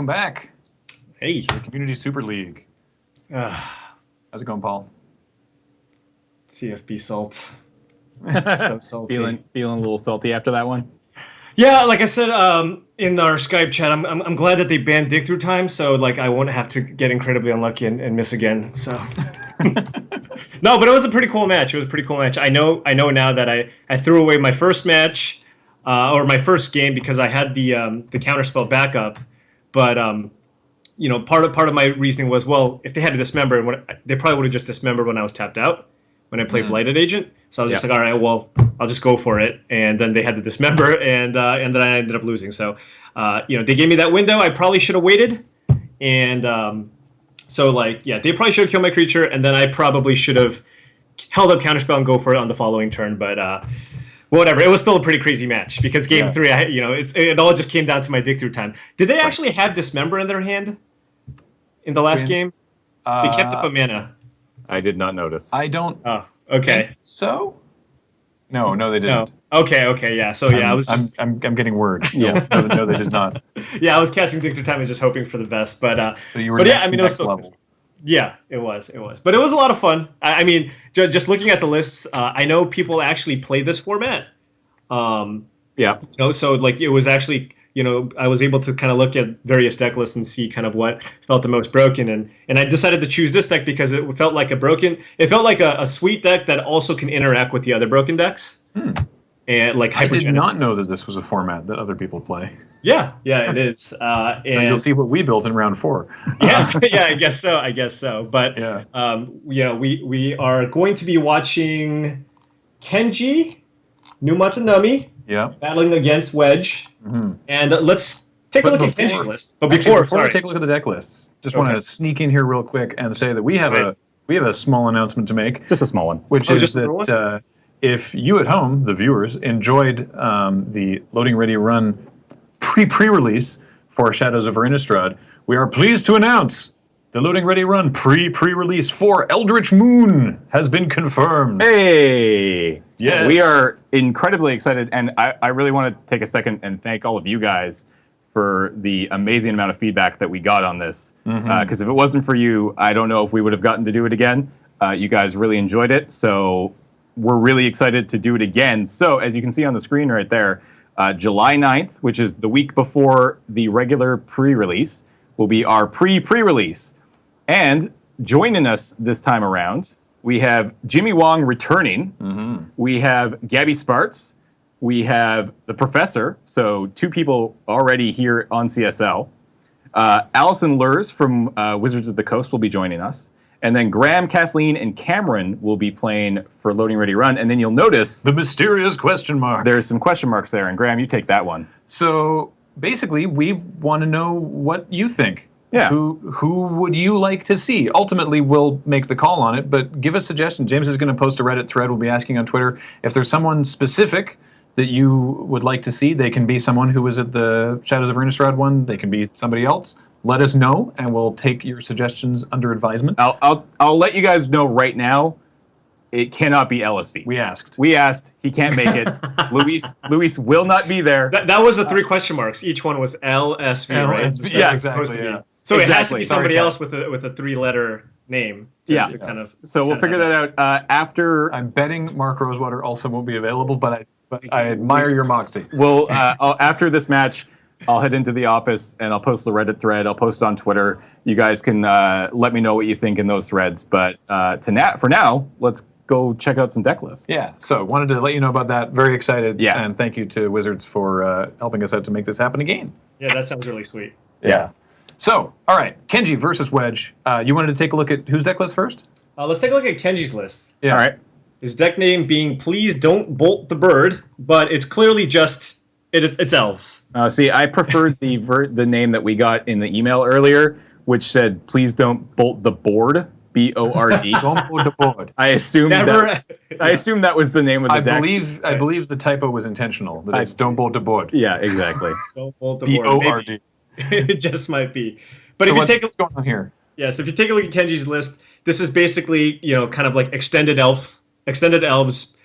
welcome back. Hey. To the Community Super League. How's it going, Paul? CFB salt. So salty. Feeling a little salty after that one. Yeah, like I said in our Skype chat, I'm glad that they banned dig through time, so like I won't have to get incredibly unlucky and miss again. So no, but it was a pretty cool match. It was a pretty cool match. I know now that I threw away my first match or my first game because I had the counterspell backup, but part of my reasoning was, well, if they had to dismember, they probably would have just dismembered when I was tapped out when I played Blighted Agent. So I was just like, all right, well, I'll just go for it. And then they had to dismember, and then I ended up losing. So, they gave me that window. I probably should have waited. And they probably should have killed my creature, and then I probably should have held up Counterspell and go for it on the following turn. But whatever. It was still a pretty crazy match because game 3, it all just came down to my dig through time. Did they actually have Dismember in their hand in the last game? They kept up a mana. I did not notice. I don't. Oh, okay. So? No, they didn't. No. Okay, yeah. So yeah, I was just. I'm getting word. Yeah. no, they did not. Yeah, I was casting Dig Through Time and just hoping for the best, but. So you were next level. Yeah, it was, but it was a lot of fun. I mean, just looking at the lists, I know people actually play this format. So like it was actually. I was able to kind of look at various deck lists and see kind of what felt the most broken, and I decided to choose this deck because it felt like a sweet deck that also can interact with the other broken decks. And like I did not know that this was a format that other people play. Yeah, it is. So you'll see what we built in round 4. Yeah, I guess so. But we are going to be watching Kenji, Numatanami. Yeah. Battling against Wedge. And let's take a look at Kenji's list. But before we take a look at the deck lists, just want to sneak in here real quick and say that we have a small announcement to make. Just a small one. Which is that if you at home, the viewers, enjoyed the Loading Ready Run pre-release for Shadows of Innistrad, we are pleased to announce the Loading Ready Run pre-release for Eldritch Moon has been confirmed. Hey! Yes. We are incredibly excited, and I really want to take a second and thank all of you guys for the amazing amount of feedback that we got on this. Because if it wasn't for you, I don't know if we would have gotten to do it again. You guys really enjoyed it, so we're really excited to do it again. So, as you can see on the screen right there, July 9th, which is the week before the regular pre-release, will be our pre-release. And joining us this time around, we have Jimmy Wong returning. We have Gabby Sparts. We have the Professor, so 2 people already here on CSL. Allison Lurs from Wizards of the Coast will be joining us. And then Graham, Kathleen, and Cameron will be playing for Loading Ready Run. And then you'll notice... the mysterious question mark. There's some question marks there. And Graham, you take that one. So basically, we want to know what you think. Yeah. Who would you like to see? Ultimately, we'll make the call on it, but give us suggestions. James is going to post a Reddit thread. We'll be asking on Twitter if there's someone specific that you would like to see. They can be someone who was at the Shadows of Innistrad one. They can be somebody else. Let us know, and we'll take your suggestions under advisement. I'll let you guys know right now. It cannot be LSV. We asked. He can't make it. Luis will not be there. That was the 3 question marks. Each one was LSV, right? Yeah, exactly. Yeah. So it has to be somebody else with a 3-letter name. To kind of. So we'll figure that out after. I'm betting Mark Rosewater also won't be available, but I admire your moxie. Well, after this match, I'll head into the office and I'll post the Reddit thread. I'll post it on Twitter. You guys can let me know what you think in those threads. But for now, let's go check out some deck lists. Yeah. So wanted to let you know about that. Very excited. Yeah. And thank you to Wizards for helping us out to make this happen again. Yeah, that sounds really sweet. Yeah. So, all right, Kenji versus Wedge. You wanted to take a look at whose deck list first? Let's take a look at Kenji's list. Yeah. All right. His deck name being Please Don't Bolt the Bird, but it's clearly just, it's elves. See, I preferred the name that we got in the email earlier, which said, please don't bolt the board, B-O-R-D. Don't bolt the board. I assumed that was the name of the deck. I believe the typo was intentional. That it's don't bolt the board. Yeah, exactly. Don't bolt the board. B-O-R-D. It just might be. But so if you take what's going on here? Yes, if you take a look at Kenji's list, this is basically, kind of like extended elves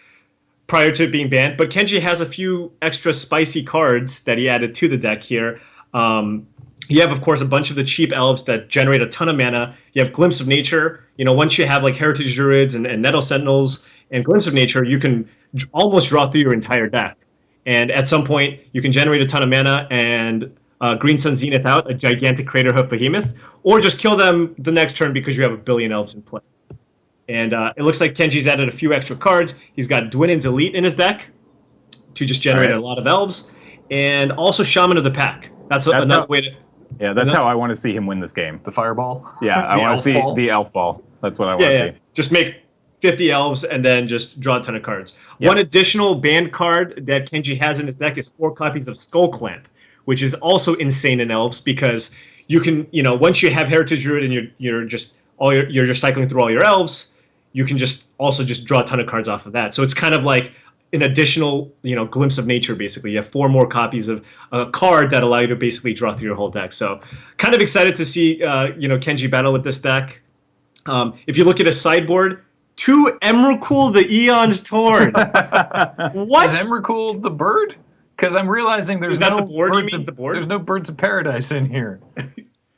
prior to it being banned. But Kenji has a few extra spicy cards that he added to the deck here. You have, of course, a bunch of the cheap elves that generate a ton of mana. You have Glimpse of Nature. Once you have like Heritage Druids and Nettle Sentinels and Glimpse of Nature, you can almost draw through your entire deck. And at some point, you can generate a ton of mana and Green Sun Zenith out, a gigantic Crater Hoof Behemoth, or just kill them the next turn because you have a billion elves in play. And it looks like Kenji's added a few extra cards. He's got Dwinnen's Elite in his deck to just generate a lot of elves, and also Shaman of the Pack. That's another way to... Yeah, that's how I want to see him win this game. The fireball? Yeah, I want to see the elf ball. That's what I want to see. Just make 50 elves and then just draw a ton of cards. One additional banned card that Kenji has in his deck is 4 copies of Skull Clamp, which is also insane in elves because you can, once you have Heritage Druid and you're just cycling through all your elves, you can just draw a ton of cards off of that. So it's kind of like an additional, glimpse of nature, basically. You have 4 more copies of a card that allow you to basically draw through your whole deck. So kind of excited to see, Kenji battle with this deck. If you look at his sideboard, 2 Emrakul the Eon's Torn. What? Is Emrakul the bird? Because I'm realizing there's no birds of, there's no birds of paradise in here.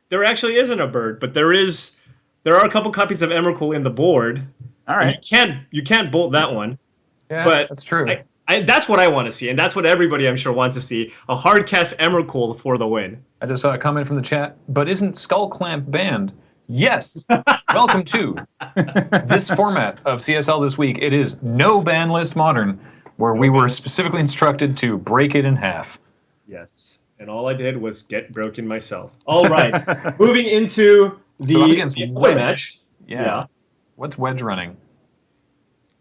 There actually isn't a bird, but there are a couple copies of Emrakul in the board. All right. You can't bolt that one. Yeah, but that's true. That's what I want to see, and that's what everybody, I'm sure, wants to see. A hard cast Emrakul for the win. I just saw a comment from the chat, but isn't Skull Clamp banned? Yes. Welcome to this format of CSL this week. It is no ban list modern, where we were specifically instructed to break it in half. Yes, and all I did was get broken myself. All right, moving into the Wedge. match. Yeah. What's Wedge running?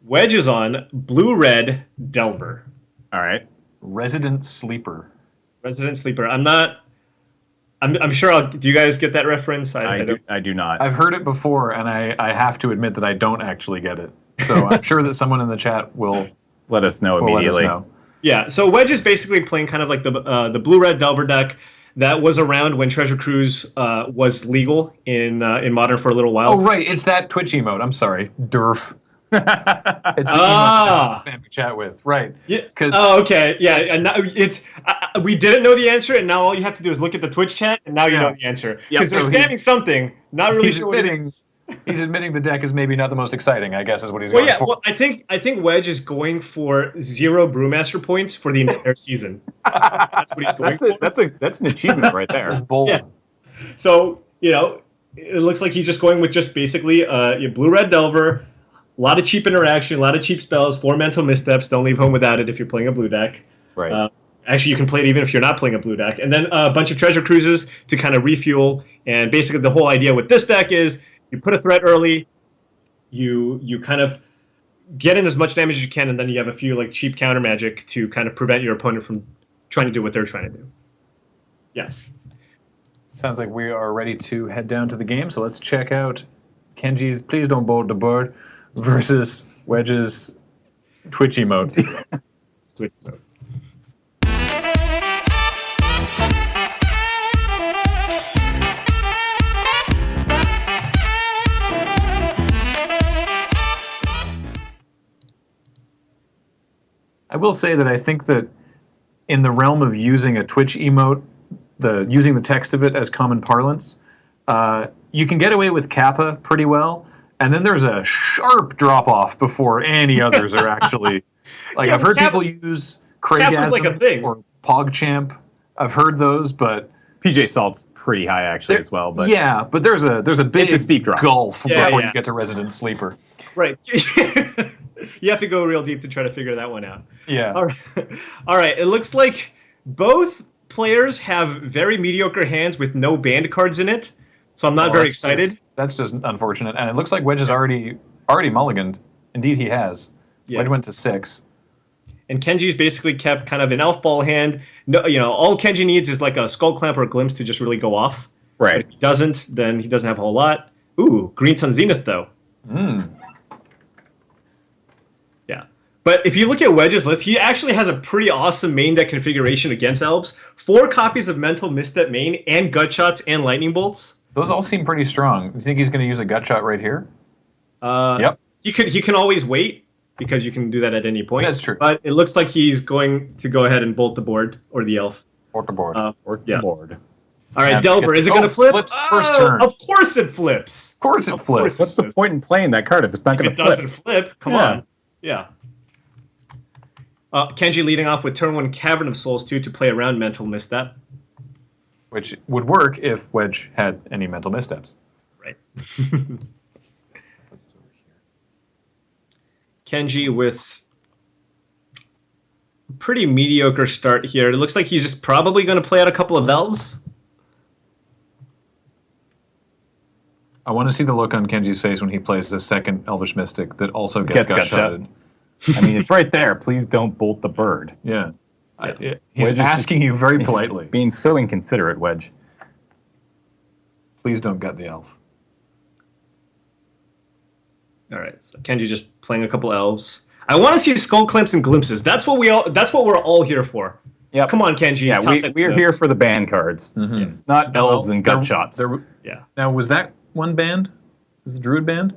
Wedge is on blue-red Delver. All right. Resident Sleeper. Resident Sleeper. I'm sure. Do you guys get that reference? I do not. I've heard it before, and I have to admit that I don't actually get it. So I'm sure that someone in the chat will let us know immediately. Let us know. Yeah. So Wedge is basically playing kind of like the blue-red Delver deck that was around when Treasure Cruise was legal in Modern for a little while. Oh right, it's that Twitch emote. I'm sorry, Durf. It's the emote that we chat with, right? Yeah. Oh, okay. Yeah. And now it's we didn't know the answer, and now all you have to do is look at the Twitch chat, and now you know the answer because they're spamming something. Not really sure what it is. He's admitting the deck is maybe not the most exciting, I guess, is what he's going for. Well, I think Wedge is going for 0 Brewmaster points for the entire season. That's what he's going for. That's an achievement right there. That's bold. Yeah. So it looks like he's just going with just basically your blue-red Delver. A lot of cheap interaction, a lot of cheap spells, 4 mental missteps. Don't leave home without it if you're playing a blue deck. Right. Actually, you can play it even if you're not playing a blue deck. And then a bunch of treasure cruises to kind of refuel. And basically the whole idea with this deck is you put a threat early, you kind of get in as much damage as you can, and then you have a few like cheap counter magic to kind of prevent your opponent from trying to do what they're trying to do. Yeah. Sounds like we are ready to head down to the game. So let's check out Kenji's Please Don't Bolt the Bird versus Wedge's Twitch emote. Twitch emote. I will say that I think that in the realm of using a Twitch emote, using the text of it as common parlance, you can get away with Kappa pretty well. And then there's a sharp drop-off before any others are actually... I've heard people use Craigasm or PogChamp. I've heard those, but... PJ Salt's pretty high actually as well. But yeah, but there's a big it's a steep drop. Gulf before you get to Resident Sleeper. Right. You have to go real deep to try to figure that one out. Yeah. All right. It looks like both players have very mediocre hands with no banned cards in it. So I'm not very excited. That's just unfortunate. And it looks like Wedge is already mulliganed. Indeed, he has. Yeah. Wedge went to 6. And Kenji's basically kept kind of an elf ball hand. No, all Kenji needs is like a Skull Clamp or a Glimpse to just really go off. Right. But if he doesn't, then he doesn't have a whole lot. Ooh, Green Sun Zenith though. Yeah. But if you look at Wedge's list, he actually has a pretty awesome main deck configuration against elves. 4 copies of Mental Misstep main and Gut Shots and Lightning Bolts. Those all seem pretty strong. You think he's going to use a Gut Shot right here? Yep. He can always wait because you can do that at any point. That's true. But it looks like he's going to go ahead and bolt the board or the elf. Bolt the board. The board. All right, Yeah, Delver, is it oh, going to flip? flips first turn. Of course it flips. Of course it flips. What's the point in playing that card if it's not If going it to flip? doesn't flip, come Yeah. on. Yeah. Kenji leading off with turn 1 Cavern of Souls 2 to play around Mental Misstep. Which would work if Wedge had any mental missteps. Right. Kenji with a pretty mediocre start here. It looks like he's just probably going to play out a couple of elves. I want to see the look on Kenji's face when he plays the second Elvish Mystic that also gets Gut-shotted. I mean, it's right there. Please don't bolt the bird. Yeah. Yeah. He's Wedge is asking you very He's politely. being so inconsiderate, Wedge. Please don't gut the elf. All right, so Kenji just playing a couple elves. I want to see skull clamps and glimpses. That's what we're all here for. Yep. Come on, Kenji. Yeah, top that we are notes. here for the band cards, not elves and gut shots. Yeah. Now, was that one banned? Is the Druid banned?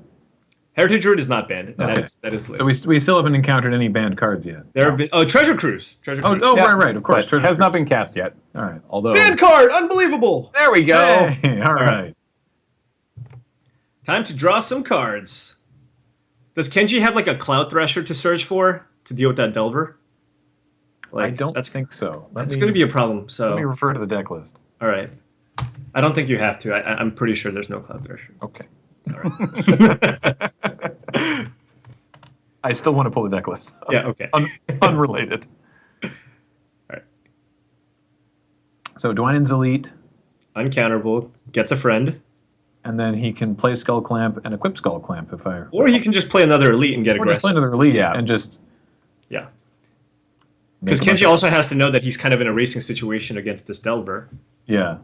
Heritage Druid is not banned. Okay. That is lit. So we still haven't encountered any banned cards yet. There have been Treasure Cruise. Treasure Cruise. Oh, Yeah, right, of course. but has not been cast yet. All right. Although, Banned card, unbelievable. there we go. Hey, all right. Time to draw some cards. Does Kenji have like a Cloud Thresher to search for to deal with that Delver? I don't That's think so. That's going to be a problem. Let me So, refer to the deck list. all right. I don't think you have to. I'm pretty sure there's no Cloud Thresher. Okay. I still want to pull the deck list. Yeah. Okay. Unrelated. All right. So Dwynen's elite, Uncounterable gets a friend, and then he can play Skull Clamp and equip Skull Clamp if I. or he can just play another elite and get Or just play aggressive. another elite Yeah. and just. Yeah. make Because a bunch Kenji of- also has to know that he's kind of in a racing situation against this Delver. Yeah.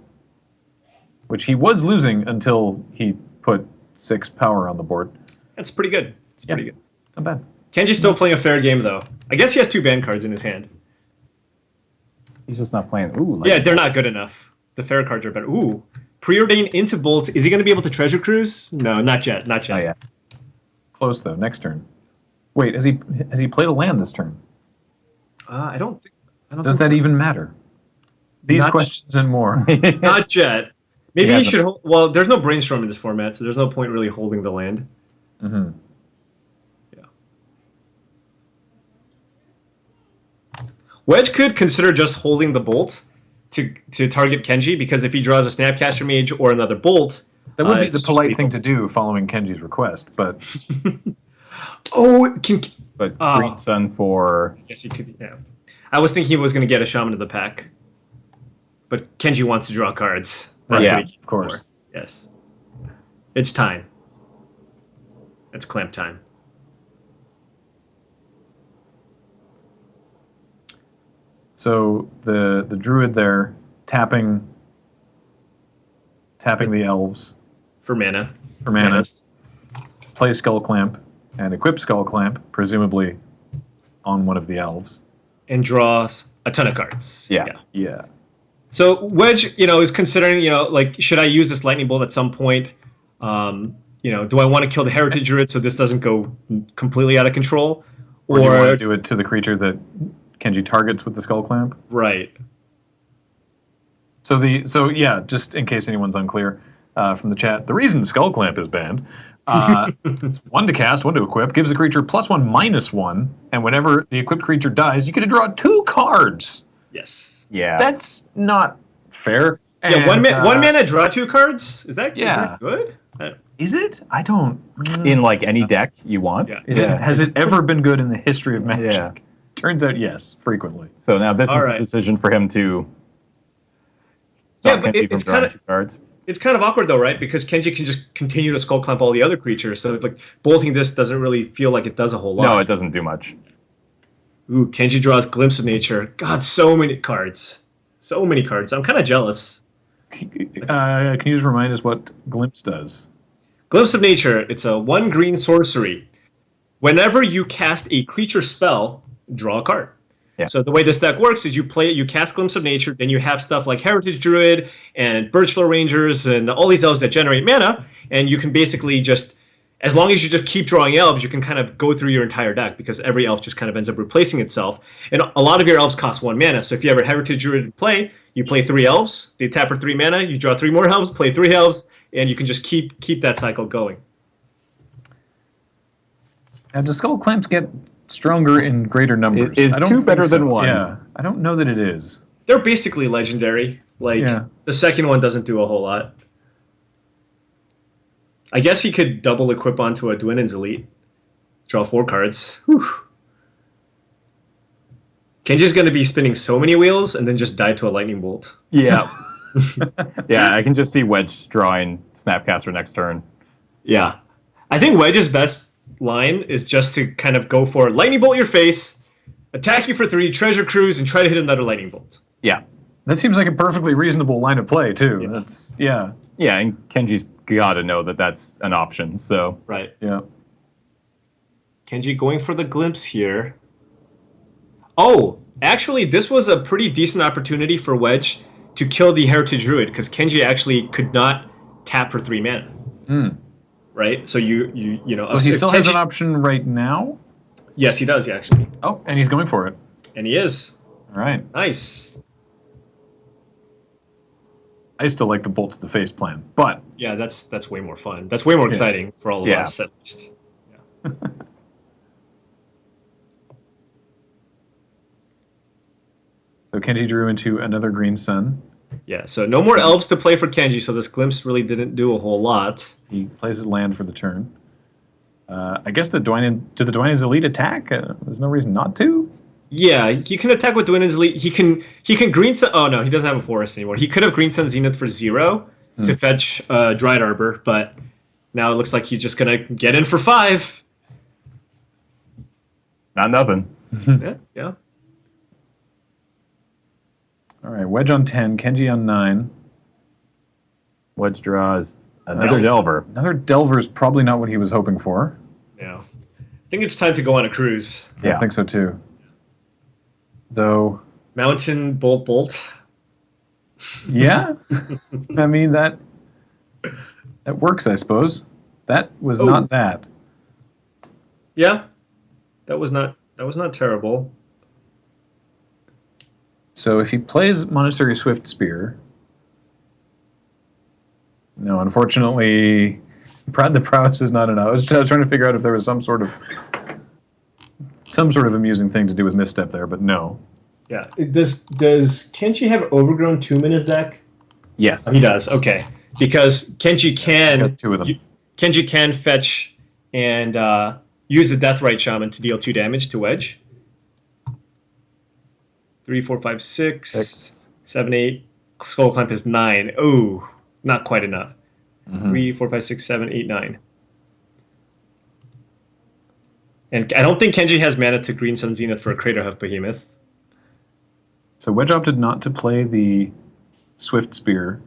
Which he was losing until he put 6 power on the board. That's pretty good. It's pretty good. It's not bad. Kenji's still playing a fair game though. I guess he has 2 band cards in his hand. He's just not playing. Ooh, like, Yeah, they're not good enough. The fair cards are better. Ooh. Preordain into Bolt. Is he going to be able to Treasure Cruise? No, not yet. Not yet. Oh yeah. Close though. Next turn. Wait, has he played a land this turn? I don't think. Does that even matter? These Not- questions and more. Not yet. Maybe he hasn't. should. Well, there's no brainstorm in this format, so there's no point really holding the land. Mm-hmm. Yeah. Wedge could consider just holding the bolt to target Kenji, because if he draws a Snapcaster Mage or another bolt, That would be it's the just polite lethal. thing to do following Kenji's request, but Oh, can. But Oh. Green Sun for Yes, he could. Yeah. I was thinking he was going to get a Shaman of the Pack, but Kenji wants to draw cards. That's Yeah, what he came of course. for. Yes. It's time. It's clamp time. so the druid there tapping the elves For mana. for mana, play Skull Clamp and equip Skull Clamp, presumably on one of the elves. And draws a ton of cards. Yeah. Yeah. So Wedge, is considering, like, should I use this lightning bolt at some point? Do I want to kill the Heritage Druid so this doesn't go completely out of control? Or do you want to do it to the creature that Kenji targets with the Skull Clamp? Right. So yeah, just in case anyone's unclear from the chat, the reason Skull Clamp is banned, it's 1 to cast, 1 to equip, gives the creature +1/-1, and whenever the equipped creature dies, you get to draw 2 cards. Yes. yeah. That's not fair. Yeah, And, one mana, draw 2 cards. Is that Yeah. good? Is it? I don't. in like any deck you want. Yeah. Has it ever been good in the history of Magic? Yeah. Turns out, yes, frequently. So now this All is right. a decision for him to stop Yeah, but Kenji it's from drawing kinda- 2 cards. It's kind of awkward though, right? Because Kenji can just continue to skull clamp all the other creatures. So like bolting this doesn't really feel like it does a whole lot. No, it doesn't do much. Ooh, Kenji draws Glimpse of Nature. God, so many cards. So many cards. I'm kind of jealous. Can you just remind us what Glimpse does? Glimpse of Nature, it's a 1 green sorcery. Whenever you cast a creature spell, draw a card. Yeah. So the way this deck works is you play it, you cast Glimpse of Nature, then you have stuff like Heritage Druid and Birchlow Rangers and all these elves that generate mana, and you can basically just, as long as you just keep drawing elves, you can kind of go through your entire deck because every elf just kind of ends up replacing itself. And a lot of your elves cost 1 mana, so if you have a Heritage Druid in play, You play 3 elves, they tap for 3 mana, you draw 3 more elves, play 3 elves, and you can just keep that cycle going. And do skull clamps get stronger in greater numbers? Is I don't 2 think better so. than 1? Yeah, I don't know that it is. They're basically legendary. Like, Yeah. the second one doesn't do a whole lot. I guess he could double equip onto a Dwinnen's Elite. Draw 4 cards. Whew. Kenji's going to be spinning so many wheels and then just die to a lightning bolt. Yeah. Yeah, I can just see Wedge drawing Snapcaster next turn. Yeah. I think Wedge's best line is just to kind of go for lightning bolt your face, attack you for 3, treasure cruise, and try to hit another lightning bolt. Yeah. That seems like a perfectly reasonable line of play too. That's yeah. Yeah, and Kenji's got to know that that's an option. So Right. Yeah. Kenji going for the glimpse here. Oh, actually, this was a pretty decent opportunity for Wedge to kill the Heritage Druid because Kenji actually could not tap for 3 mana. Right? So you know. Well, he if still has Kenji- an option right now. Yes, he does, actually. Oh, and he's going for it. And he is. All right. Nice. I still like the bolt to the face plan, but Yeah, that's way more fun. That's way more exciting for all of Yeah. us, at least. so Kenji drew into another green sun. Yeah, so no more elves to play for Kenji, so this glimpse really didn't do a whole lot. He plays his land for the turn. I guess the Dwynen's Elite attack? There's no reason not to. Yeah, you can attack with Dwinnen's Elite. He can Green Sun. Oh no, he doesn't have a forest anymore. He could have Green Sun Zenith for 0 to fetch Dried Arbor, but now it looks like he's just gonna get in for 5. not nothing. Yeah. All right, Wedge on 10, Kenji on 9. Wedge draws another Delver. Another Delver's probably not what he was hoping for. Yeah. I think it's time to go on a cruise. I think so too. Though, Mountain Bolt. yeah, I mean that works, I suppose. That was not that. Yeah. That was not terrible. So if he plays Monastery Swift Spear, no, unfortunately, the prowess is not enough. I was trying to figure out if there was some sort of amusing thing to do with misstep there, but no. Yeah. Does Kenji have Overgrown Tomb in his deck? Yes. He does. Okay. Because Kenji can Got 2 of them. Kenji can fetch and use the Deathrite Shaman to deal 2 damage to Wedge. 3, 4, 5, 6, 7, 8. Skull Clamp is 9. Oh, not quite enough. 3, 4, 5, 6, 7, 8, 9. And I don't think Kenji has mana to Green Sun Zenith for a Craterhoof Behemoth. So Wedge opted not to play the Swift Spear.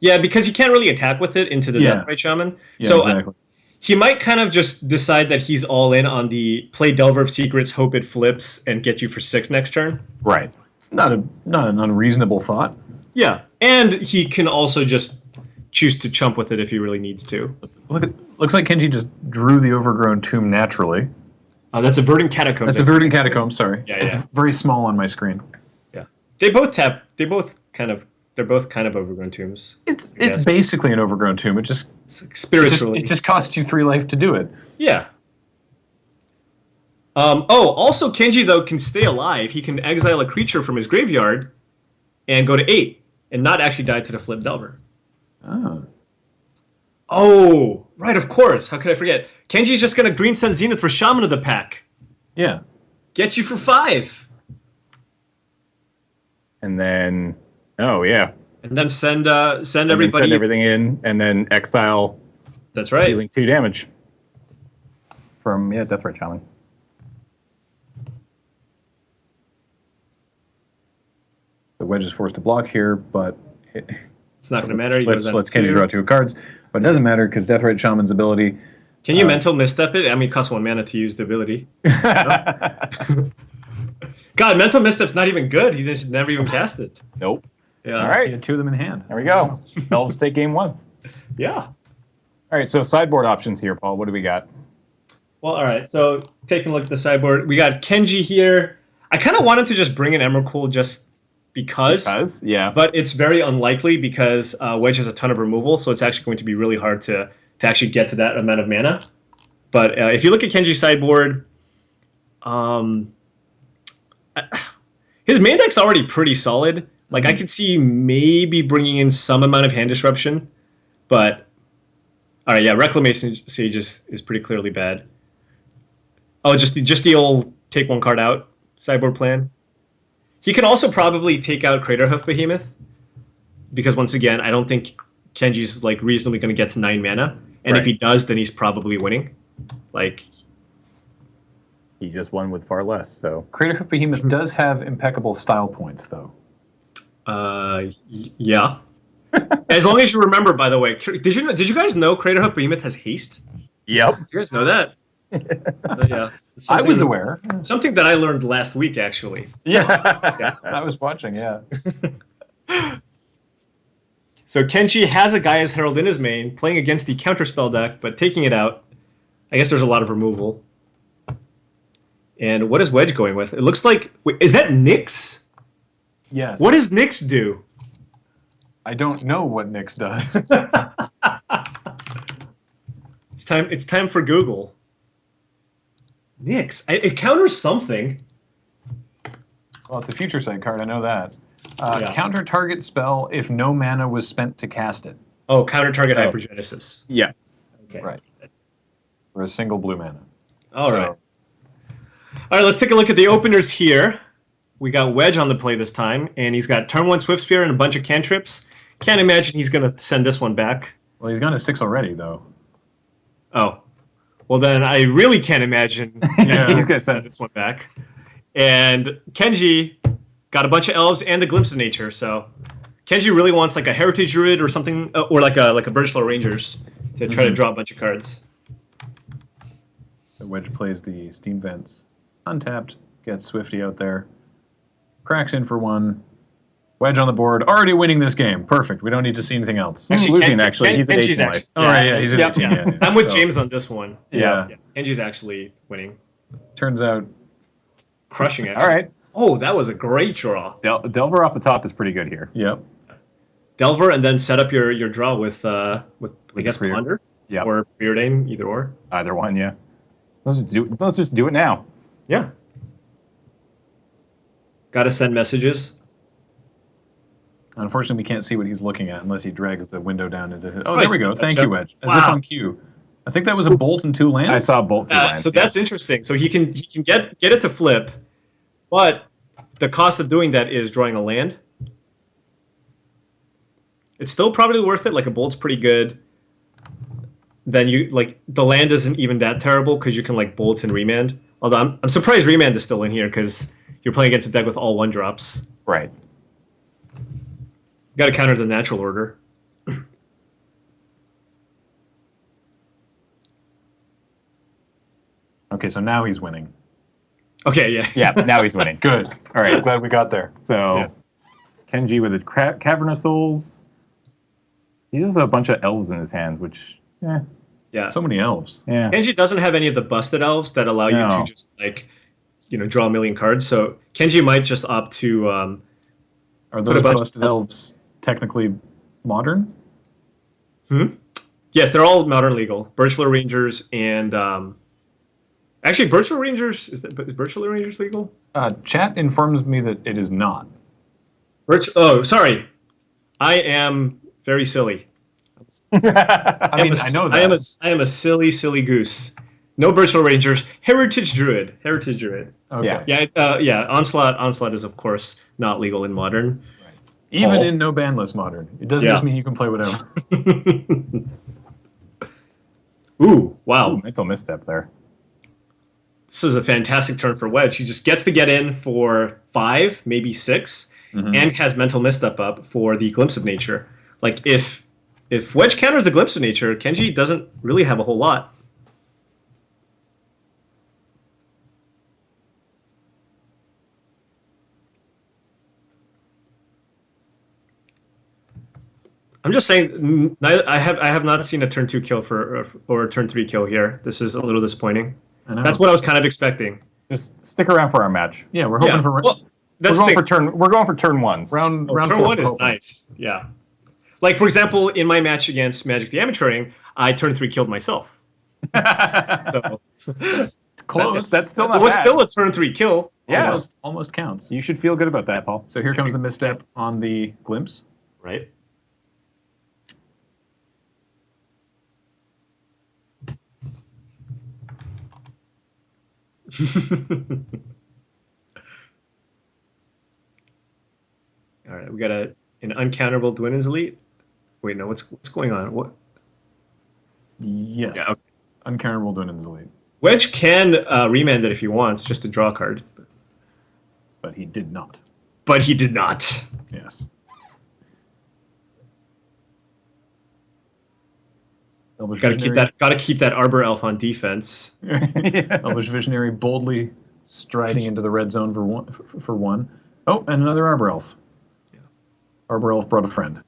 Yeah, because he can't really attack with it into the Deathrite Shaman. Yeah, so exactly. he might kind of just decide that he's all in on the play Delver of Secrets, hope it flips, and get you for 6 next turn. Right. It's not an unreasonable thought. Yeah, and he can also just choose to chump with it if he really needs to. Looks like Kenji just drew the Overgrown Tomb naturally. That's a Verdant Catacomb. That's a Verdant Catacomb, sorry. Yeah, it's yeah. very small on my screen. Yeah, they're both kind of Overgrown Tombs. It's guess. basically an Overgrown Tomb. It just Spiritually. it just costs you 3 life to do it. Yeah. Also Kenji though can stay alive. He can exile a creature from his graveyard and go to 8 and not actually die to the flip Delver. Oh, right, of course. How could I forget? Kenji's just gonna Green Sun Zenith for Shaman of the Pack. Yeah. Get you for 5. And then, oh yeah. And then send And then everybody. send everything in, and then exile, That's right. dealing 2 damage from Deathrite Shaman. The Wedge is forced to block here, but It's not going to matter. He lets goes on Kenji 2. draw 2 cards. But it doesn't matter because Deathrite Shaman's ability. Can you mental misstep it? I mean, it costs 1 mana to use the ability. God, mental misstep's not even good. He just never even cast it. Nope. Yeah. All right. He had 2 of them in hand. There we go. Elves take game 1. All Yeah. right, so sideboard options here, Paul. What do we got? Well, all right. So taking a look at the sideboard, we got Kenji here. I kind of wanted to just bring in Emrakul just because yeah. but it's very unlikely because Wedge has a ton of removal, so it's actually going to be really hard to actually get to that amount of mana. But if you look at Kenji's sideboard, his main deck's already pretty solid. Like, I could see maybe bringing in some amount of hand disruption, but all right, yeah, Reclamation Sage is pretty clearly bad. Oh, just the old take one card out sideboard plan. He can also probably take out Craterhoof Behemoth, because once again, I don't think Kenji's like reasonably going to get to 9 mana, and if he does, then he's probably winning. Like, He just won with far less, so. Craterhoof Behemoth does have impeccable style points, though. Yeah. As long as you remember, by the way, did you guys know Craterhoof Behemoth has haste? Yep. Did you guys know that? Yeah. I was aware. Something that I learned last week, actually. Yeah. I was watching, yeah. So Kenji has a Gaia's Herald in his main, playing against the counterspell deck, but taking it out. I guess there's a lot of removal. And what is Wedge going with? It looks like... Wait, is that Nyx? Yes. What does Nyx do? I don't know what Nyx does. It's time for Google. Nyx. It counters something. Well, it's a future sight card, I know that. Yeah. Counter target spell if no mana was spent to cast it. Oh, counter target Hypergenesis. Yeah. Okay. Right. For a single blue mana. All right. All right, let's take a look at the openers here. We got Wedge on the play this time, and he's got turn 1 Swift Spear and a bunch of cantrips. Can't imagine he's going to send this one back. Well, he's gone to 6 already, though. Oh. Well, then I really can't imagine he's going to send this one back. And Kenji got a bunch of elves and the Glimpse of Nature, so Kenji really wants like a Heritage Druid or something, or like a Birchlow Rangers to try to draw a bunch of cards. The Wedge plays the Steam Vents. Untapped, gets Swifty out there. Cracks in for 1. Wedge on the board, already winning this game. Perfect. We don't need to see anything else. Actually, losing, actually. He's at 18 life. Oh, right, yeah, he's at 18. Yeah, yeah. I'm with James on this one. Yeah. Kenji's actually winning. Turns out. Crushing, actually. All right. Oh, that was a great draw. Delver off the top is pretty good here. Yep. Delver, and then set up your draw with I guess, Ponder? Yeah. Or Preordain, either or. Either one, yeah. Let's just do it now. Yeah. Gotta send messages. Unfortunately, we can't see what he's looking at unless he drags the window down into his... Oh, there we go. Thank you, Wedge. As if on cue. I think that was a bolt and 2 lands. I saw bolt 2 lands. So that's interesting. So he can get it to flip, but the cost of doing that is drawing a land. It's still probably worth it. Like, a bolt's pretty good. Then you like the land isn't even that terrible because you can like bolt and remand. Although I'm surprised remand is still in here because you're playing against a deck with all 1-drops. Right. Got to counter the natural order. Okay, so now he's winning. Okay, yeah. Yeah, now he's winning. Good. All right. Glad we got there. So, Yeah. Kenji with the Cavern of Souls. He just has a bunch of elves in his hand, which, Yeah. So many elves. yeah. Kenji doesn't have any of the busted elves that allow you to just like, draw a million cards. So Kenji might just opt to. Are Put those a bunch busted of- elves technically modern? Yes, they're all modern legal. Birchlow Rangers and actually Birchlow Rangers is Birchlow Rangers legal? Chat informs me that it is not. Oh, sorry. I am very silly. I mean, I know that. I am a silly goose. No Birchlow Rangers. Heritage Druid. Okay. Yeah. Onslaught is of course not legal in modern. Even in no ban list modern. It doesn't just mean you can play whatever. Ooh, wow. Ooh, mental misstep there. This is a fantastic turn for Wedge. He just gets to get in for 5, maybe 6, and has mental misstep up for the Glimpse of Nature. Like, if Wedge counters the Glimpse of Nature, Kenji doesn't really have a whole lot. I'm just saying, I have not seen a turn 2 kill or a turn 3 kill here. This is a little disappointing. That's what I was kind of expecting. Just stick around for our match. Yeah, we're hoping for... That's we're the going thing. for we're going for turn ones. Round Turn 4 one is Pope. nice. Yeah. Like, for example, in my match against Magic the Amateuring, I turn 3 killed myself. So Close. That's still it not was bad. still a turn 3 kill. Yeah. Almost counts. You should feel good about that, Paul. So here comes the misstep on the glimpse. Right. All right, we got an uncounterable Dwinnen's Elite. Wait, no, what's going on? What? Yes. Yeah, okay. Uncounterable Dwinnen's Elite. Wedge can remand it if he wants, just to draw a card, But he did not. but he did not. Yes. Elvish Got to keep that Arbor Elf on defense. Elvish Visionary boldly striding into the red zone for one. Oh, and another Arbor Elf. Yeah. Arbor Elf brought a friend.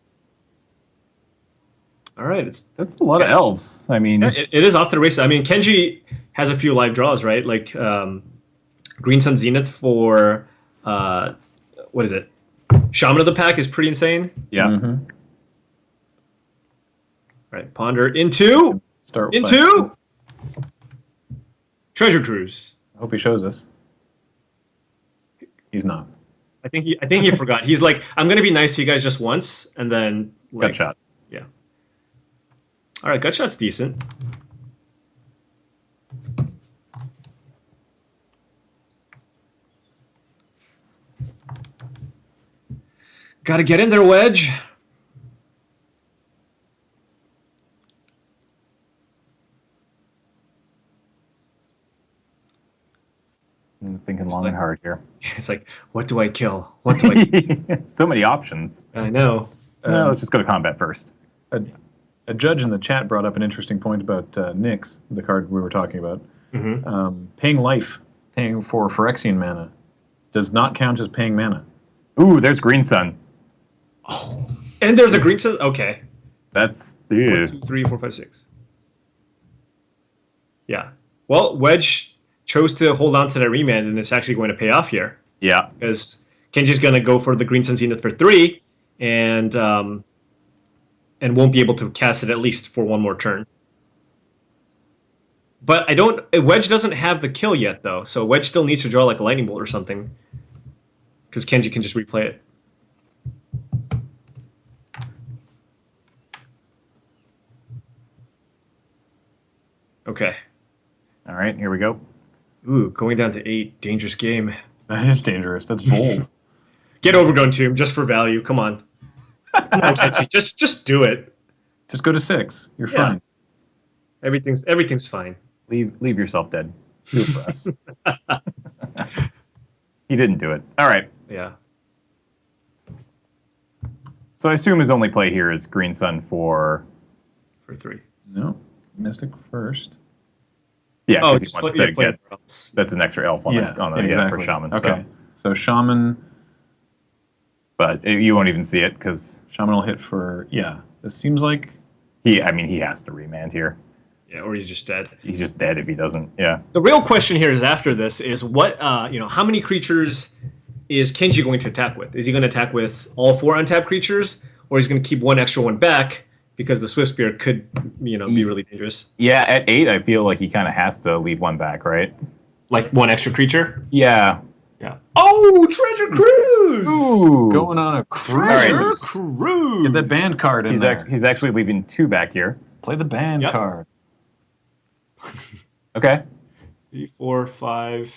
All right, That's a lot of elves. I mean, it is off to the races. I mean, Kenji has a few live draws, right? Like Green Sun Zenith for what is it? Shaman of the Pack is pretty insane. yeah. Mm-hmm. Right, Ponder into Treasure Cruise. I hope he shows us. He's not. I think he forgot. He's like, I'm gonna be nice to you guys just once, and then like, Gut shot. Yeah. All right, gut shot's decent. Got to get in there, Wedge. I'm thinking long and hard here. It's like, what do I kill? What do I? So many options. I know. No, let's just go to combat first. A judge in the chat brought up an interesting point about Nyx, the card we were talking about. Paying life, paying for Phyrexian mana, does not count as paying mana. Ooh, there's Green Sun. Oh, and there's a green sun. Okay. That's 1, 2, 3, 4, 5, 6. Yeah. Well, Wedge chose to hold on to that remand, and it's actually going to pay off here yeah. because Kenji's going to go for the Green Sun Zenith for 3, and won't be able to cast it at least for one more turn. But Wedge doesn't have the kill yet, though, so Wedge still needs to draw like a lightning bolt or something, because Kenji can just replay it. Okay. All right, here we go. Ooh, going down to 8. Dangerous game. That is dangerous. That's bold. Get Overgrown Tomb just for value. Come on. Come on, Kenji. Just do it. Just go to 6. You're Yeah. fine. Everything's fine. Leave yourself dead. Do it for us. He didn't do it. All right. Yeah. So I assume his only play here is Green Sun for... For 3. No. Mystic first. Yeah, Oh, because just he wants play to get... elves. That's an extra elf on the exactly. for Shaman. Okay. So Shaman But you won't even see it because will hit for, yeah. This seems like... he has to remand here. Yeah, or he's just dead. He's just dead if he doesn't. Yeah. The real question here is after this is what how many creatures is Kenji going to attack with? Is he going to attack with all 4 untapped creatures, or he's going to keep one extra one back because the Swift Spear could be really dangerous? Yeah, at 8, I feel like he kind of has to leave one back, right? Like one extra creature? Yeah. Yeah. Oh, Treasure Cruise! Ooh. Going on a cruise. right, so- Cruise! Get that band card in there. He's actually leaving 2 back here. Play the band Yep. card. Okay. 3, 4, 5.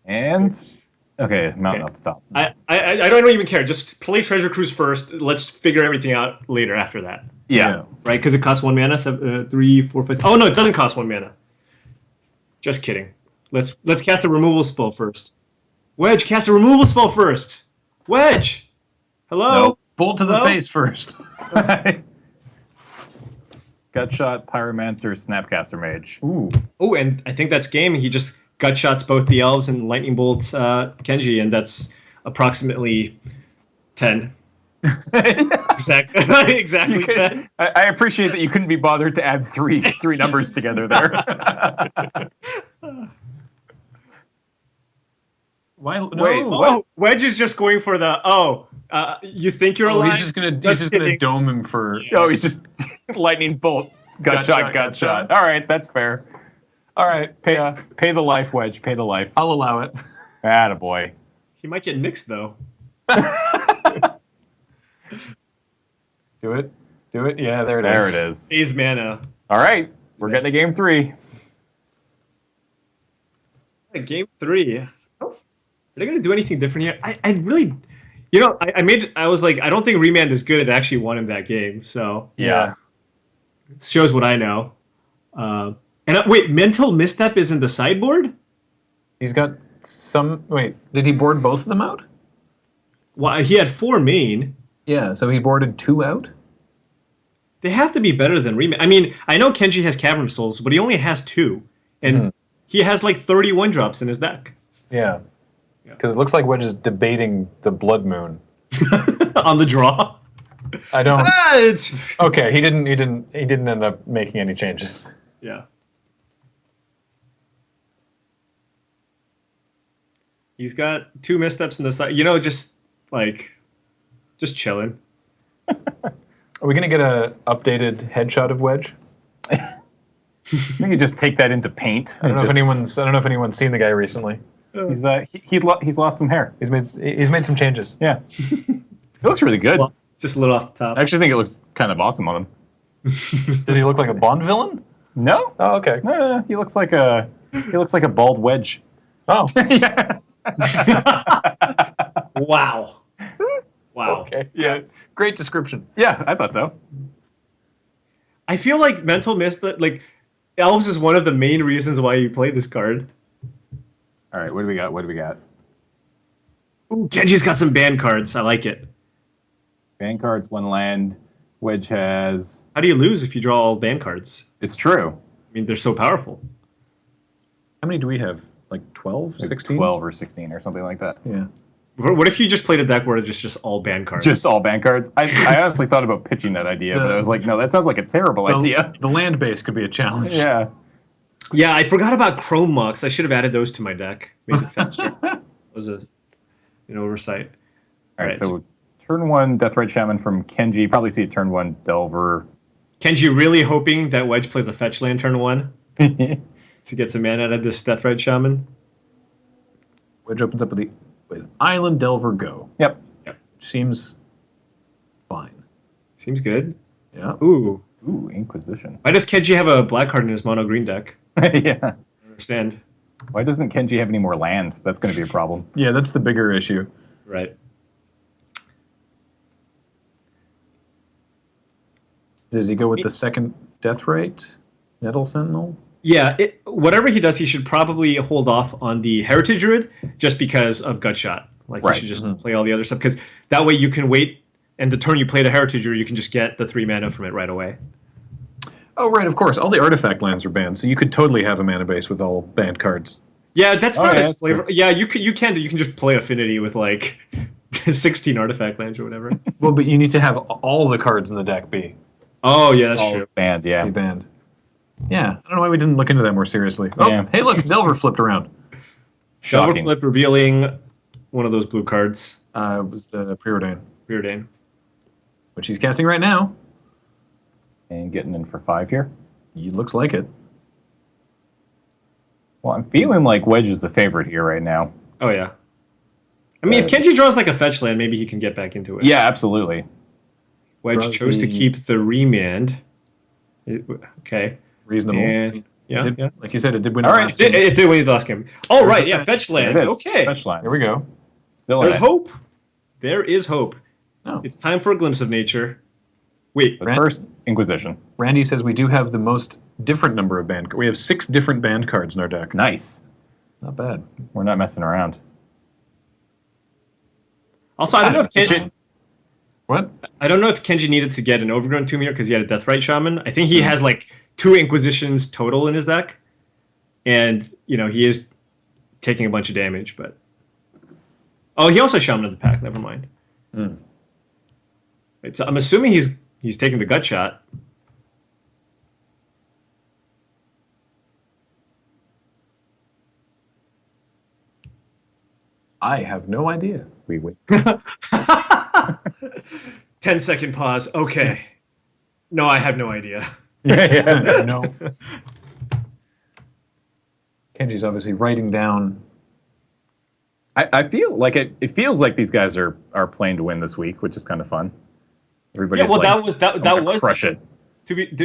And okay, mountain Okay. off the top. I don't even care. Just play Treasure Cruise first. Let's figure everything out later after that. Yeah. Right? Because it costs 1 mana. 3, 4, 5. Oh no, it doesn't cost 1 mana. Just kidding. Let's cast a removal spell first. Wedge, cast a removal spell first. Wedge. Hello. No, bolt to the Hello? face first. Gutshot, Pyromancer, Snapcaster Mage. Ooh. Oh, and I think that's game. He just gut shots both the elves and lightning bolts Kenji, and that's approximately 10. Exactly 10. I appreciate that you couldn't be bothered to add three numbers together there. Why? No. Wait, what? Oh, Wedge is just going for the you think you're Oh, alive? he's just gonna kidding. dome him for. Oh, he's just lightning bolt. Gut shot. Gut All right, that's fair. All right. Pay the life, Wedge. Pay the life. I'll allow it. Attaboy. He might get nixed though. Do it. Do it. Yeah, there it is. There it is. Saves mana. All right, we're getting to game 3. Game 3. Are they gonna do anything different here? I really, I was like, I don't think Remand is good at actually won him that game. So Yeah. it shows what I know. Wait, mental misstep is in the sideboard. He's got some. Wait, did he board both of them out? Well, he had 4 main. Yeah, so he boarded 2 out. They have to be better than Remand. I mean, I know Kenji has Cavern of Souls, but he only has 2, and he has like 31 drops in his deck Yeah. Because it looks like Wedge is debating the Blood Moon. on the draw. I don't. It's Okay, he didn't end up making any changes. yeah. He's got 2 missteps in the side. Just chilling. Are we gonna get a updated headshot of Wedge? I think you just take that into paint. I don't know if anyone's seen the guy recently. He's lost some hair. He's made some changes. Yeah. He looks really good. Well, just a little off the top. I actually think it looks kind of awesome on him. Does he look like a Bond villain? No? Oh, okay. No. He looks like a bald Wedge. Oh, Yeah. Wow. Wow. okay. Yeah, great description. Yeah, I thought so. I feel like mental misstep, like Elves is one of the main reasons why you play this card. All right, what do we got? Ooh, Kenji's got some banned cards. I like it. Ban cards, 1 land. Wedge has... How do you lose if you draw all banned cards? It's true. I mean, they're so powerful. How many do we have? Like 12, Like 16? 12 or 16 or something like that. Yeah. What if you just played a deck where it's just all banned cards? Just all ban cards. I honestly thought about pitching that idea, but I was like, no, that sounds like a terrible idea. The land base could be a challenge. Yeah. Yeah, I forgot about Chrome Mucks. I should have added those to my deck. Made it faster. It was an oversight. All right, so turn 1 Deathrite Shaman from Kenji. Probably see a turn 1 Delver. Kenji really hoping that Wedge plays a fetch land turn 1 to get some mana out of this Deathrite Shaman. Wedge opens up with Island Delver Go. Yep. Seems fine. Seems good. Yeah. Ooh. Ooh, Inquisition. Why does Kenji have a black card in his mono green deck? Yeah. I don't understand. Why doesn't Kenji have any more lands? That's going to be a problem. Yeah, that's the bigger issue. Right. Does he go with the second Deathrite? Nettle Sentinel? Yeah, whatever he does, he should probably hold off on the Heritage Druid just because of Gut Shot. Like, Right. you should just play all the other stuff, because that way you can wait, and the turn you play the Heritage Druid, you can just get the 3 mana from it right away. Oh, right, of course. All the artifact lands are banned, so you could totally have a mana base with all banned cards. Yeah, that's Oh, not yeah, as that's flavor. Yeah, you can just play Affinity with like 16 artifact lands or whatever. Well, but you need to have all the cards in the deck be Oh yeah, that's true. Banned, yeah. banned. Yeah, I don't know why we didn't look into that more seriously. Oh, Yeah. hey, look, Delver flipped around. Double Shocking. flip revealing one of those blue cards. It was the Preordain, Preordain. which he's casting right now. And getting in for 5 here. He looks like it. Well, I'm feeling like Wedge is the favorite here right now. Oh yeah. I mean, if Kenji draws like a fetch land, maybe he can get back into it. Yeah, absolutely. Wedge Draws chose to the- keep the remand. Okay. Reasonable. And yeah, Did- yeah. Like you said, it did win All the right, last It, game. it did win the last game. Oh right, the yeah, fetch. fetch land. There it is. Okay. Fetch lines. Here we go. Still in There's it. hope. There is hope. Oh. It's time for a glimpse of nature. Wait, But first, Inquisition. Randy says we do have the most different number of banned. We have 6 different banned cards in our deck. Nice. Not bad. We're not messing around. also I don't know if Kenji, What? I don't know if Kenji needed to get an Overgrown Tomb here because he had a Deathrite Shaman. I think he has like 2 Inquisitions total in his deck, and he is taking a bunch of damage. But he also Shaman of the Pack. Never mind. Right, so I'm assuming he's taking the Gut Shot. I have no idea. We wait. 10-second pause. Okay. No, I have no idea. Yeah. No. Kenji's obviously writing down. I feel like it feels like these guys are playing to win this week, which is kind of fun. Everybody's Yeah, well, like, that was crush it.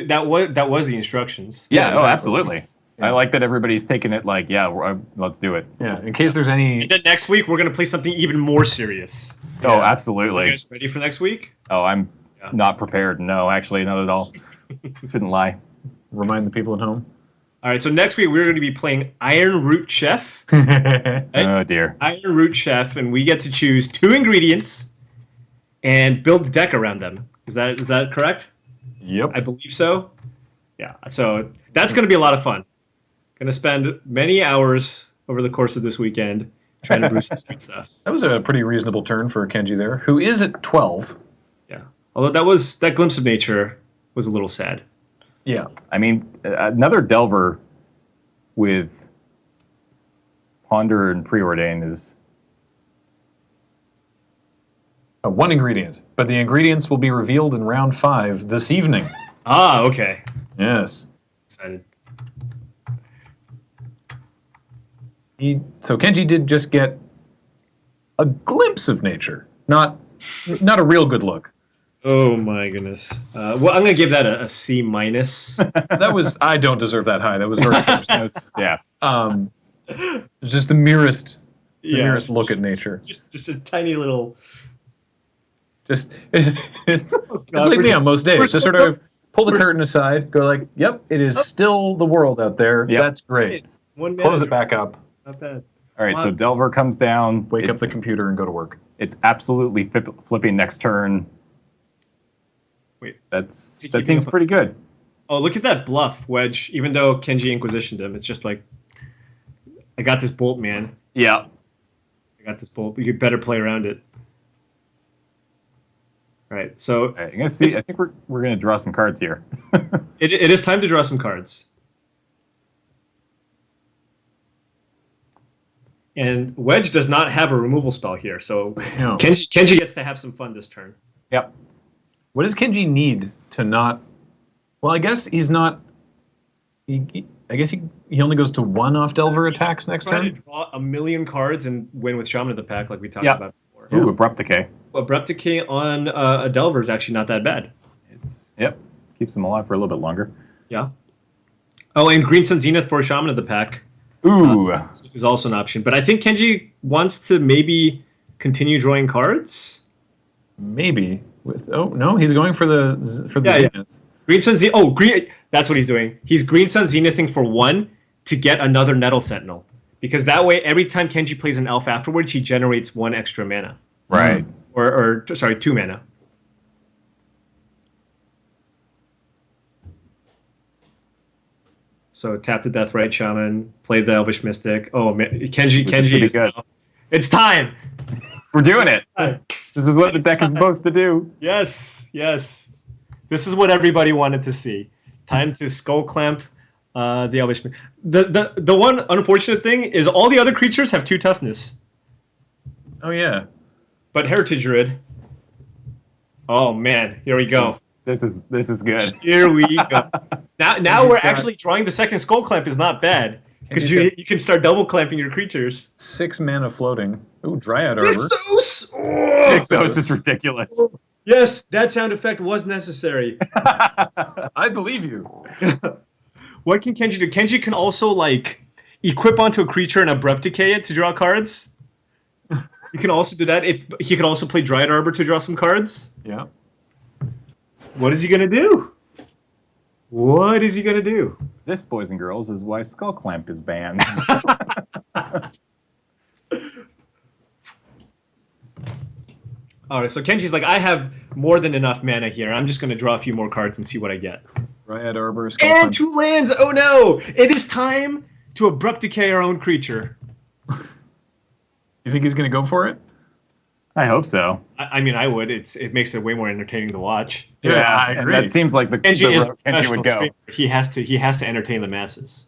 that was the instructions. Yeah, exactly. absolutely. Yeah. I like that everybody's taking it like, let's do it. Yeah, in case there's any. And then next week we're gonna play something even more serious. Oh, You absolutely. guys ready for next week? Oh, I'm Yeah. not prepared. No, actually, not at all. Shouldn't lie. Remind the people at home. All right, so next week we're going to be playing Iron Root Chef. Oh dear. Iron Root Chef, and we get to choose 2 ingredients and build the deck around them. Is that correct? Yep. I believe so. Yeah, so that's going to be a lot of fun. Going to spend many hours over the course of this weekend trying to brew some sweet stuff. That was a pretty reasonable turn for Kenji there, who is at 12. Yeah, although that glimpse of nature was a little sad. Yeah. I mean, another Delver with Ponder and Preordain is. One ingredient, but the ingredients will be revealed in round 5 this evening. Ah, okay. Yes. Excited. So Kenji did just get a glimpse of nature, not a real good look. Oh my goodness. Well, I'm gonna give that a C minus. That was I don't deserve that high. That was very close. Yeah. It's just the merest look at nature. Just a tiny little. Just it's like me on most days. Just sort of pull the curtain aside, go like, "Yep, it is still the world out there. Yep. That's great." One Close it back up, Not bad. All right, so Delver comes down. wake up the computer, and go to work. It's absolutely flipping next turn. Wait. That seems pretty good. Oh, look at that bluff, Wedge. Even though Kenji Inquisitioned him, it's just like, I got this bolt, man. Yeah. I got this bolt. You could better play around it. All right, so All right, you're gonna see. I think we're gonna draw some cards here. it is time to draw some cards. And Wedge does not have a removal spell here, so No. Kenji gets to have some fun this turn. Yep. What does Kenji need to not? Well, I guess he's not. I guess he only goes to 1 off Delver attacks next Try to turn. draw a million cards and win with Shaman of the Pack, like we talked Yep. about before. Ooh, Abrupt Decay. Abrupt Decay on a Delver is actually not that bad. Yep. Keeps them alive for a little bit longer. Yeah. Oh, and Green Sun Zenith for Shaman of the Pack Ooh. is also an option. But I think Kenji wants to maybe continue drawing cards. Maybe with no, he's going for the Yeah. Zenith. Green Sun Zenith. Oh, green. That's what he's doing. He's Green Sun Zenithing for 1 to get another Nettle Sentinel. Because that way, every time Kenji plays an elf afterwards, he generates 1 extra mana. Right. Or sorry, 2 mana. So tap the Deathrite Shaman, play the Elvish Mystic. Oh, man, Kenji gonna be is good. It's time. We're doing it. Time. This is what the deck is supposed to do. Yes, yes. This is what everybody wanted to see. Time to Skull Clamp the Elvish. The one unfortunate thing is all the other creatures have 2 toughness, Oh yeah. but Heritage Druid. Oh man, here we go. This is good. Here we go. Now we're got- actually drawing the second Skull Clamp is not bad because Kenji's you can start double clamping your creatures. 6 mana floating. Ooh, Dryad Arbor. Those! Oh! This is ridiculous. Yes, that sound effect was necessary. I believe you. What can Kenji do? Kenji can also like equip onto a creature and Abrupt Decay it to draw cards. You can also do that. If he could also play Dryad Arbor to draw some cards. Yeah. What is he gonna do? What is he gonna do? This, boys and girls, is why Skull Clamp is banned. All right, so Kenji's like, I have more than enough mana here. I'm just gonna draw a few more cards and see what I get. Dryad Arbor. Skull And Clamp. 2 lands. Oh no! It is time to Abrupt Decay our own creature. You think he's gonna go for it? I hope so. I mean, I would. It makes it way more entertaining to watch. Yeah, I and agree. that seems like the Kenji is a route Kenji professional would go. streamer. He has to entertain the masses.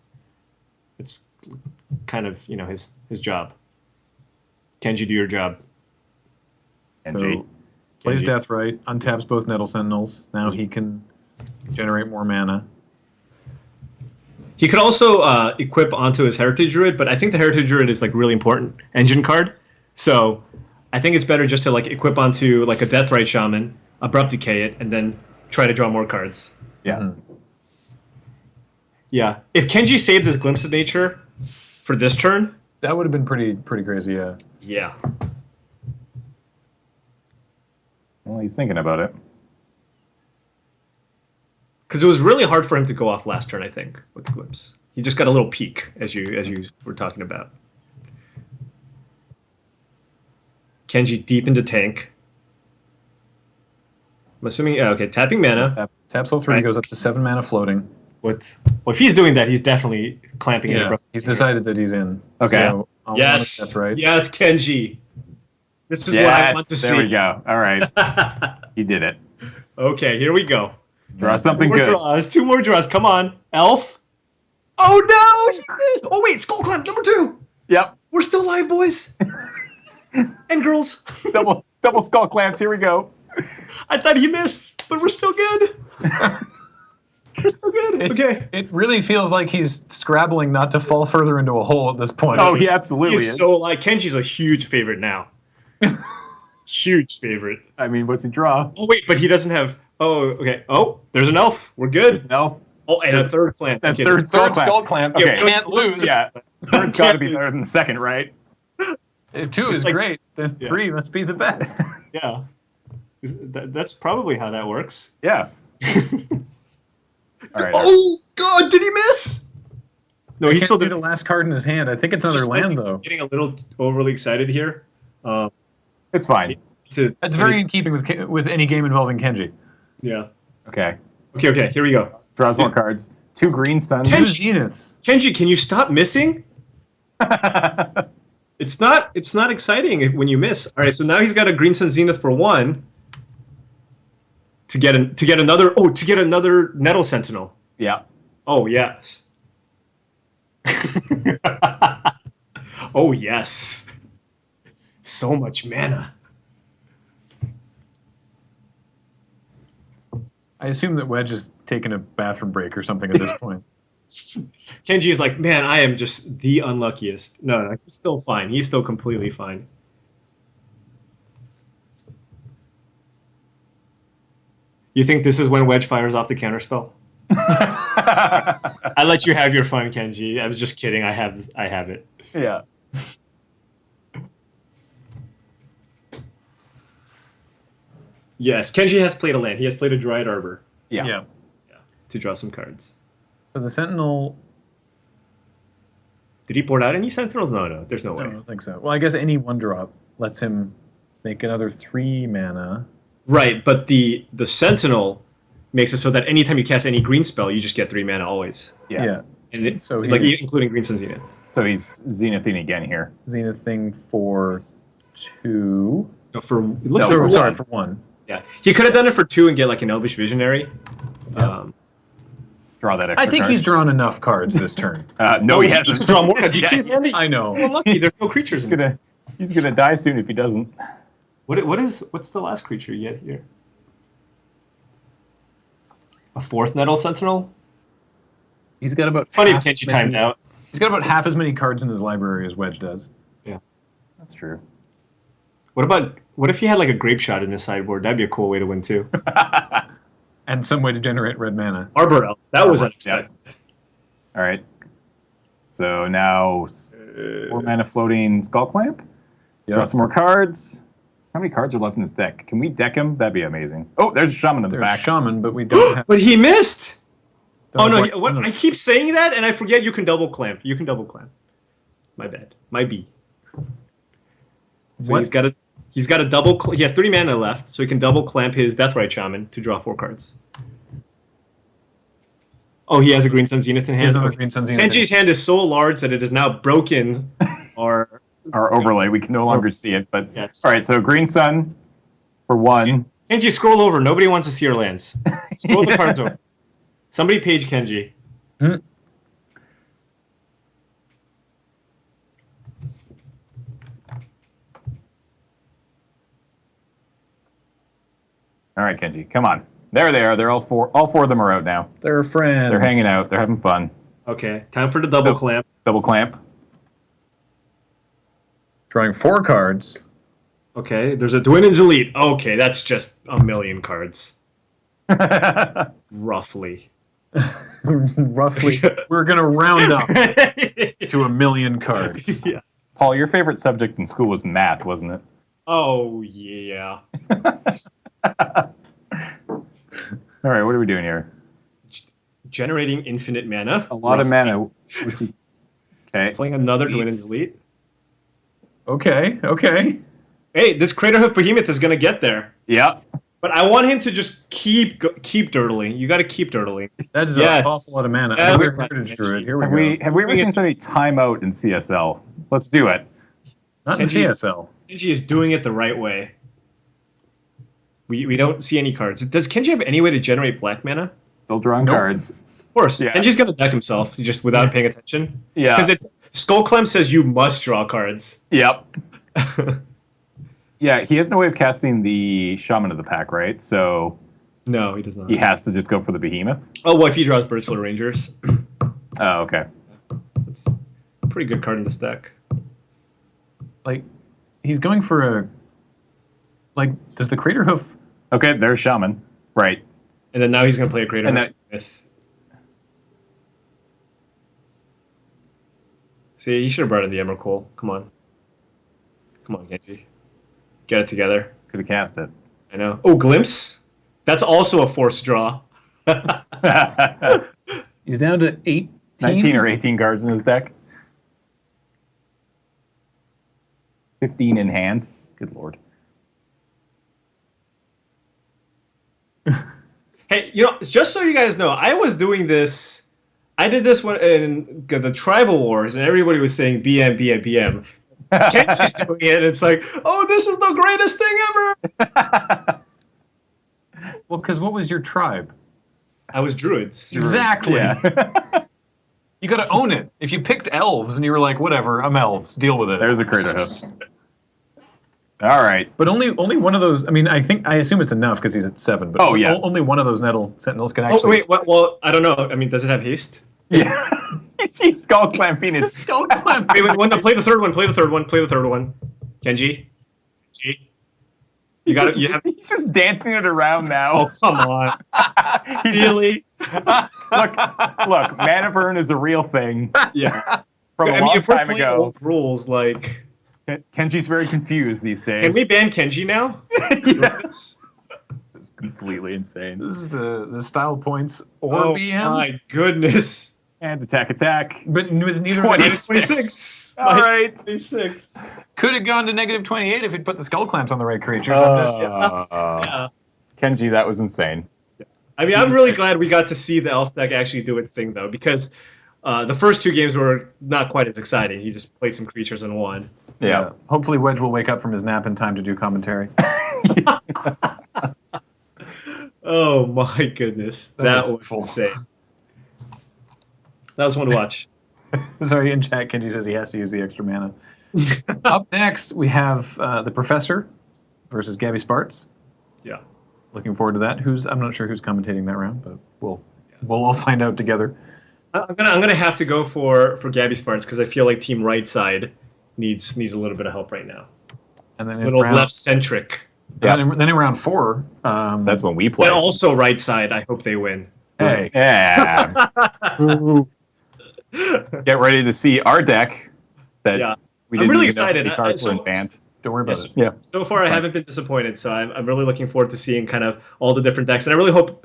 It's kind of his job. Kenji, do your job. And So plays Kenji. Death Right, untaps both Nettle Sentinels. Now he can generate more mana. He could also equip onto his Heritage Druid, but I think the Heritage Druid is like really important engine card. So I think it's better just to like equip onto like a Deathrite Shaman, Abrupt Decay it, and then try to draw more cards. Yeah. Yeah. If Kenji saved his Glimpse of Nature for this turn, That would have been pretty crazy, yeah. yeah. Well, he's thinking about it. Because it was really hard for him to go off last turn, I think, with the Glimpse. He just got a little peak, as you were talking about. Kenji deep into tank. I'm assuming, yeah, okay, tapping mana. Taps all 3, Right. goes up to 7 mana floating. Well, if he's doing that, he's definitely clamping it. Yeah, he's decided that he's in. Okay. So I'll Yes, that's right. yes, Kenji. This is what I want to see. There we go. All right. He did it. Okay, here we go. Draw something Two more good. draws. 2 more draws. Come on, Elf. Oh no! Oh wait, Skull Clamp number 2. Yep. We're still live, boys and girls. Double skull clamps. Here we go. I thought he missed, but we're still good. We're still good. Okay. It really feels like he's scrabbling not to fall further into a hole at this point. Oh, he absolutely He's is. so like Kenji's a huge favorite now. Huge favorite. I mean, what's he draw? Oh wait, but he doesn't have. Oh, okay. Oh, there's an elf. We're good. There's an elf. Oh, and a third clamp. That Okay, third the skull Third clamp. skull clamp. Okay. You can't lose. Yeah. Third's got to be better than the second, right? If 2 is like- great, then Yeah. 3 must be the best. Yeah. That's probably how that works. Yeah. All right. Oh God! Did he miss? No, He he's still still see the last card in his hand. I think it's another just land, though. getting a little overly excited here. It's fine. That's very in keeping with any game involving Kenji. Yeah. Okay. Okay. Here we go. Draws more cards. 2 green suns. Two Zeniths. Kenji, can you stop missing? It's not exciting when you miss. All right, so now he's got a Green Sun Zenith for 1 to get another Nettle Sentinel. Yeah. Oh yes. Oh yes. So much mana. I assume that Wedge is taking a bathroom break or something at this point. Kenji is like, man, I am just the unluckiest. No, he's still fine. He's still completely fine. You think this is when Wedge fires off the counterspell? I let you have your fun, Kenji. I was just kidding. I have it. Yeah. Yes, Kenji has played a land. He has played a Dryad Arbor Yeah. to draw some cards. So the Sentinel, Did he board out any Sentinels? No. There's no I way. don't think so. Well, I guess any 1-drop lets him make another 3 mana. Right, but the Sentinel makes it so that anytime you cast any green spell, you just get 3 mana always. Yeah. And it, So like he's- including Green Sun Zenith. So he's Zenithing again here. Zenith thing for 2. No, for it looks No, like sorry, one. for 1. Yeah, he could have done it for 2 and get like an Elvish Visionary. Draw that extra I think card. he's drawn enough cards this turn. No, he He hasn't. needs to draw more. Did you see his hand? I know. He's so unlucky. There's no creatures in this. He's gonna die soon if he doesn't. What's the last creature you get here? A 4th Nettle Sentinel? He's got about Funny if half Kenji as many- timed out. He's got about half as many cards in his library as Wedge does. Yeah. That's true. What if he had like a grape shot in his sideboard? That'd be a cool way to win too. And some way to generate red mana. Arbor Elf. That was Yeah. unexpected. All right. So now 4 mana floating skull clamp. Draw some more cards. How many cards are left in this deck? Can we deck him? That'd be amazing. Oh, there's a shaman in the There's back. Shaman, but we don't have... But he missed. don't Oh have no! What? I keep saying that, and I forget you can double clamp. You can double clamp. My bad. My B. So What? he's got a double. He has 3 mana left, so he can double clamp his Deathrite Shaman to draw 4 cards. Oh, he has a Green Sun Zenith in He hand. has another Okay. Green Sun Zenith. Kenji's hand is so large that it is now broken. Or Our overlay, we can no longer see it. But Yes. all right, so green sun for 1. Kenji, scroll over. Nobody wants to see your lands. Scroll the cards over. Somebody page Kenji. All right, Kenji, come on. There they are. They're all four of them are out now. They're friends. They're hanging out. They're having fun. Okay, time for the double clamp. Double clamp. Drawing 4 cards. Okay, there's a Dwinnen's Elite. Okay, that's just a million cards. Roughly. Roughly. We're going to round up to 1 million cards. Yeah. Paul, your favorite subject in school was math, wasn't it? Oh, yeah. All right, what are we doing here? Generating infinite mana. A lot of mana. What's he? Okay. Playing another Dwinnen's Elite. Okay. Hey, this Craterhoof Behemoth is going to get there. Yep. But I want him to just keep dirtling. You got to keep dirtling. That's Yes. an awful lot of mana. That's Another right. Heritage Druid. Here we go. Have we ever seen somebody time out in CSL? Let's do it. Not in Kenji's- CSL. Kenji is doing it the right way. We don't see any cards. Does Kenji have any way to generate black mana? Still drawing Nope. cards. Of course. Yeah. Kenji's going to deck himself just without paying attention. Yeah. Because it's Skullclamp says you must draw cards. Yep. Yeah, he has no way of casting the Shaman of the Pack, right? So No, he does not. he has to just go for the Behemoth. Oh, well, if he draws Birchwood Rangers, Oh, okay. it's a pretty good card in this deck. Like, he's going for a... Like, does the Craterhoof... Okay, there's Shaman. Right. And then now he's going to play a Craterhoof And that- with... See, he should have brought in the Emrakul. Come on. Come on, Kenji. Get it together. Could have cast it. I know. Oh, Glimpse? That's also a forced draw. He's down to 18? 19 or 18 cards in his deck. 15 in hand. Good lord. Hey, just so you guys know, I was doing this. I did this one in the Tribal Wars, and everybody was saying BM, BM, BM. Kenji's doing it, and it's like, oh, this is the greatest thing ever. Well, because what was your tribe? I was Druids. Exactly. Yeah. You got to own it. If you picked elves and you were like, whatever, I'm elves, deal with it. There's a Craterhoof. All right. But only one of those. I mean, I assume it's enough because he's at 7. But Oh, yeah. only one of those Nettle Sentinels can Oh, actually. wait, well, I don't know. I mean, does it have haste? Yeah. He's skull clamping his skull. Wait, no, play the third one, play the third one. Kenji? You have... He's just dancing it around Oh, now. come on. He's just- Really? look, Mana Burn is a real thing Yeah. from a I mean, long if we're time playing ago. old rules, like... Kenji's very confused these days. Can we ban Kenji now? Yes. It's completely insane. This is the style points or Oh, BM. my goodness. And attack. But with neither 20. of those, 26. All right. 26. could have gone to negative 28 if he'd put the skull clamps on the right creatures. I'm just, Yeah. Kenji, that was insane. I mean, I'm really glad we got to see the elf deck actually do its thing, though, because the first 2 games were not quite as exciting. He just played some creatures and won. Yeah. Hopefully Wedge will wake up from his nap in time to do commentary. Oh, my goodness. That was awful. insane. That was fun to watch. Sorry, in chat, Kenji says he has to use the extra mana. Up next, we have the Professor versus Gabby Sparts. Yeah. Looking forward to that. I'm not sure who's commentating that round, but we'll all find out together. I'm gonna have to go for Gabby Sparts because I feel like Team Right Side needs a little bit of help right now. And It's then a in little round, left-centric. then in round 4, That's when we play. But also Right Side, I hope they win. hey, Yeah. Get ready to see our deck that Yeah. we I'm didn't really even know excited. the cards So- weren't banned. don't worry about Yes. it. Yeah. So far, I haven't been disappointed, so I'm really looking forward to seeing kind of all the different decks. And I really hope,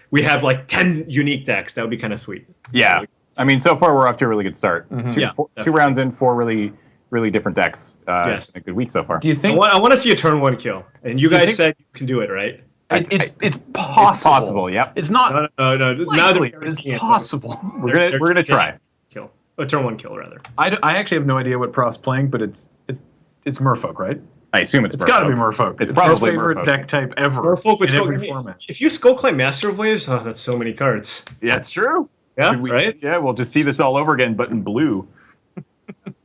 we have like 10 unique decks. That would be kind of sweet. Yeah. I mean, so far we're off to a really good start. Yeah, Two definitely. rounds in, 4 really, really different decks. Yes. It's been a good week so far. Do you I think want to see a turn 1 kill. And you Do you guys think- said you can do it, right? it's possible? It's possible, yep. It's not No. Now they're likely, but it's guaranteeing it. possible. We're gonna try. Kill. A turn 1 kill, rather. I actually have no idea what Prof's playing, but it's Merfolk, right? I assume It's got to be Merfolk. It's It's his probably favorite Merfolk. deck type ever Merfolk with in Skull- every I mean, format. If you Skullclimb Master of Waves, that's so many cards. Yeah, it's true. Yeah, Could we- right? Yeah, we'll just see this all over again, but in blue.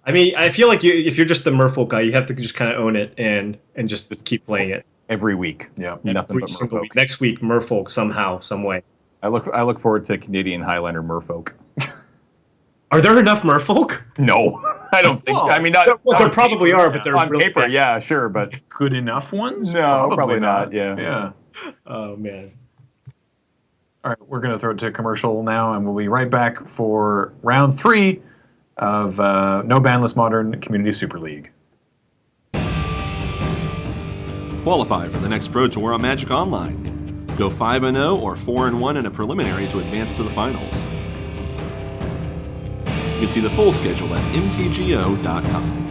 I mean, I feel like if you're just the Merfolk guy, you have to just kind of own it and just keep playing it. every week. Yeah. Nothing Every but single merfolk. week. Next week, Merfolk somehow, some way. I look forward to Canadian Highlander merfolk. Are there enough Merfolk? No, I don't think. Well, I mean, not, Well, on there probably paper, are, but they're on really paper, bad. yeah, sure, but Good enough ones? No, probably not, yeah. Yeah. Oh man. All right, we're going to throw it to commercial now, and we'll be right back for round 3 of No Bandless Modern Community Super League. Qualify for the next Pro Tour on Magic Online. Go 5-0 or 4-1 in a preliminary to advance to the finals. You can see the full schedule at mtgo.com.